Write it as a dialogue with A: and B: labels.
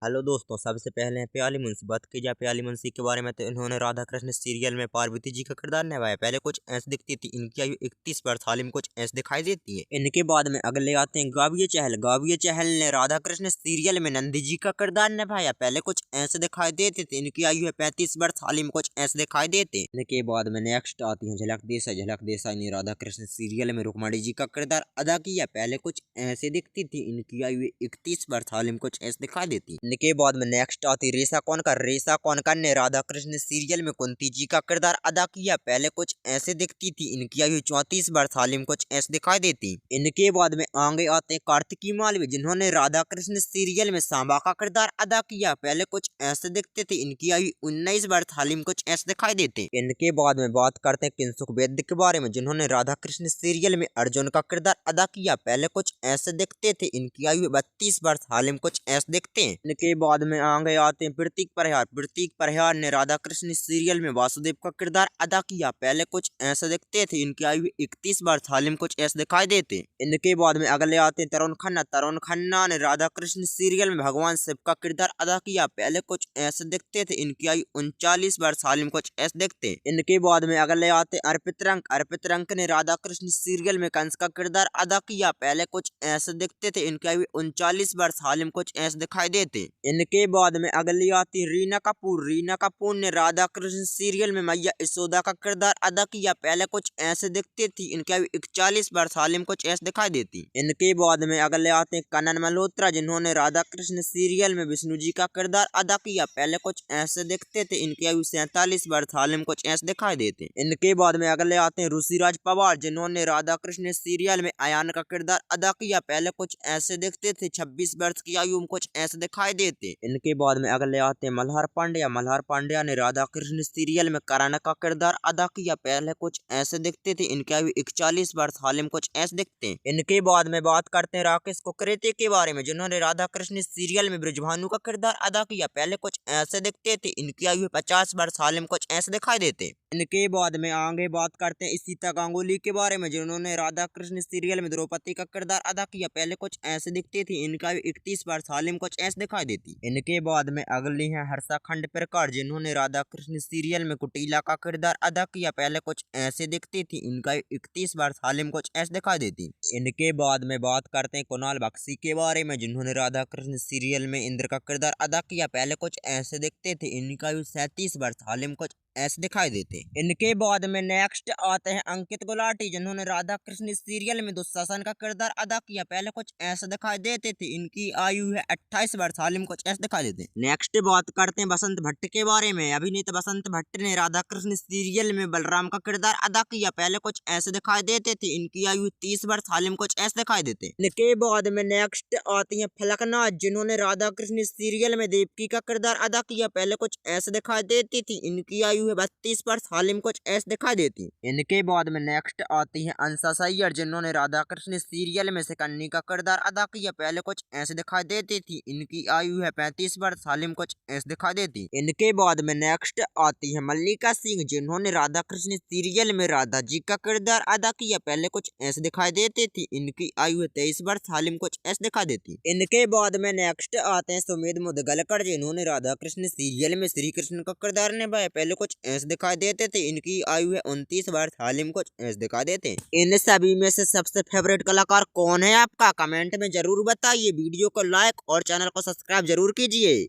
A: Hello दोस्तों, सबसे पहले हैं प्याली मुंशी। बात की जाए प्याली मुंशी के बारे में तो इन्होंने राधा कृष्ण सीरियल में पार्वती जी का किरदार निभाया। पहले कुछ ऐसे दिखती थी, इनकी आयु 31 वर्ष, हाल ही में कुछ ऐसे दिखाई देती है। इनके बाद में अगले आते हैं गाविया चहल। गाविया चहल ने राधा कृष्ण सीरियल में नंदी जी का किरदार निभाया। पहले कुछ ऐसे दिखाई देते थे, इनकी आयु है 35 वर्ष, हाल ही में कुछ ऐसे दिखाई देते। इनके बाद में नेक्स्ट आती है झलक देसाई। झलक देसाई ने राधा कृष्ण सीरियल में रुक्मणी जी का किरदार अदा किया। पहले कुछ ऐसे दिखती थी, इनकी आयु 31 वर्ष, हाल ही में कुछ ऐसे दिखाई देती। के बाद में नेक्स्ट आती रेसा कौनकर। रेसा कौनकर ने राधा कृष्ण सीरियल में कुंती जी का किरदार अदा किया। पहले कुछ ऐसे दिखती थी, इनकी आयु 34 वर्ष, हाल ही में कुछ ऐसे दिखाई देती। इनके बाद में आगे आते कार्तिकी मालवी, जिन्होंने राधा कृष्ण सीरियल में सांबा का किरदार अदा किया। पहले कुछ ऐसे दिखते थे, इनकी आयु 19 वर्ष, हाल ही में कुछ ऐसे दिखाई देते। इनके बाद में बात करते हैं किंसुक वैद्य के बारे में, जिन्होंने राधा कृष्ण सीरियल में अर्जुन का किरदार अदा किया। पहले कुछ ऐसे दिखते थे, इनकी आयु 32 वर्ष, हाल ही में कुछ ऐसे दिखते हैं। इनके बाद में आगे आते हैं प्रतीक परिहार। प्रतीक परिहार ने राधा कृष्ण सीरियल में वासुदेव का किरदार अदा किया। पहले कुछ ऐसे दिखते थे, इनकी आयु 31 वर्ष, हाल ही में कुछ ऐसे दिखाई देते। इनके बाद में अगले आते हैं तरुण खन्ना। तरुण खन्ना ने राधा कृष्ण सीरियल में भगवान शिव का किरदार अदा किया। पहले कुछ ऐसे दिखते थे, इनकी आयु 39 वर्ष, हाल ही में कुछ ऐसे दिखते। इनके बाद में अगले आते अर्पित रंक। अर्पित रंक ने राधा कृष्ण सीरियल में कंस का किरदार अदा किया। पहले कुछ ऐसे दिखते थे, इनकी आयु 39 वर्ष, हाल ही में कुछ ऐसे दिखाई देते। इनके बाद में अगली आती रीना कपूर। रीना कपूर ने राधा कृष्ण सीरियल में मैया यशोदा का किरदार अदा किया। पहले कुछ ऐसे दिखती थी, इनकी आयु 41 वर्ष, हाल ही में कुछ ऐसे दिखाई देती। इनके बाद में अगले आते हैं कनन मल्होत्रा, जिन्होंने राधा कृष्ण सीरियल में विष्णु जी का किरदार अदा किया। पहले कुछ ऐसे दिखते थे, इनकी आयु 47 वर्ष, हाल ही में कुछ ऐसे दिखाई देते। इनके बाद में अगले आते हैं ऋषिराज पवार, जिन्होंने राधा कृष्ण सीरियल में अयान का किरदार अदा किया। पहले कुछ ऐसे दिखते थे, 26 वर्ष की आयु में कुछ ऐसे दिखाई देते। इनके बाद में अगले आते हैं मल्हार पांड्या। मल्हार पांड्या ने राधा कृष्ण सीरियल में करण का किरदार अदा किया। पहले कुछ ऐसे दिखते थे, इनकी आयु 41 वर्ष, हाल ही में कुछ ऐसे दिखते हैं। इनके बाद में बात करते हैं राकेश कुकरेती के बारे में, जिन्होंने राधा कृष्ण सीरियल में ब्रजभानु का किरदार अदा किया। पहले कुछ ऐसे दिखते थे, इनकी आयु 50 वर्ष, हाल ही में कुछ ऐसे दिखाई देते। इनके बाद में आगे बात करते हैं सीता गांगुली के बारे में, जिन्होंने राधा कृष्ण सीरियल में द्रौपदी का किरदार अदा किया। पहले कुछ ऐसे दिखती थी, इनका आयु 31 वर्ष, हाल ही में कुछ ऐसे दिखाई देती। इनके बाद में अगली है हर्षा खंड प्रकार, जिन्होंने राधा कृष्ण सीरियल में कुटीला का किरदार अदा किया। पहले कुछ ऐसे दिखती थी, इनका आयु 31 वर्ष, हाल ही में कुछ ऐसे दिखाई देती। इनके बाद में बात करते हैं कुणाल बख्शी के बारे में, जिन्होंने राधा कृष्ण सीरियल में इंद्र का किरदार अदा किया। पहले कुछ ऐसे दिखते थे, इनका आयु 37 वर्ष, हाल ही में कुछ ऐसे दिखाई देते। इनके बाद में नेक्स्ट आते हैं अंकित गुलाटी, जिन्होंने राधा कृष्ण सीरियल में दुशासन का किरदार अदा किया। पहले कुछ ऐसे दिखाई देते थे, इनकी आयु है 28 वर्ष, हाल ही में कुछ ऐसे दिखाई देते। नेक्स्ट बात करते हैं बसंत भट्ट के बारे में। अभिनेता बसंत भट्ट ने राधा कृष्ण सीरियल में बलराम का किरदार अदा किया। पहले कुछ ऐसे दिखाई देते थे, इनकी आयु 30 वर्ष, हाल ही में कुछ ऐसे दिखाई देते। इनके बाद में नेक्स्ट आती है फलकनाथ, जिन्होंने राधा कृष्ण सीरियल में देवकी का किरदार अदा किया। पहले कुछ ऐसे दिखाई देती थी, इनकी आयु 32 वर्ष, हाल ही में कुछ ऐसे दिखाई देती। इनके बाद में नेक्स्ट आती है अंसा सैयद, जिन्होंने राधा कृष्ण सीरियल में सिकन्नी का किरदार अदा किया। पहले कुछ ऐसे दिखाई देती थी, इनकी आयु है 35 वर्ष, हाल ही में कुछ ऐसे दिखाई देती। इनके बाद में नेक्स्ट आती है मल्लिका सिंह, जिन्होंने राधा कृष्ण सीरियल में राधा जी का किरदार अदा किया। पहले कुछ ऐसे दिखाई देती थी, इनकी आयु है 23 वर्ष, हाल ही में कुछ ऐसे दिखाई देती। इनके बाद में नेक्स्ट आते हैं सुमेध मुदगलकर, जिन्होंने राधा कृष्ण सीरियल में श्री कृष्ण का किरदार निभाया। पहले कुछ ऐसे दिखाई देते थे, इनकी आयु है 29 वर्ष, हाल ही में कुछ ऐसे दिखाई देते। इन सभी में से सबसे फेवरेट कलाकार कौन है आपका, कमेंट में जरूर बताइए। वीडियो को लाइक और चैनल को सब्सक्राइब जरूर कीजिए।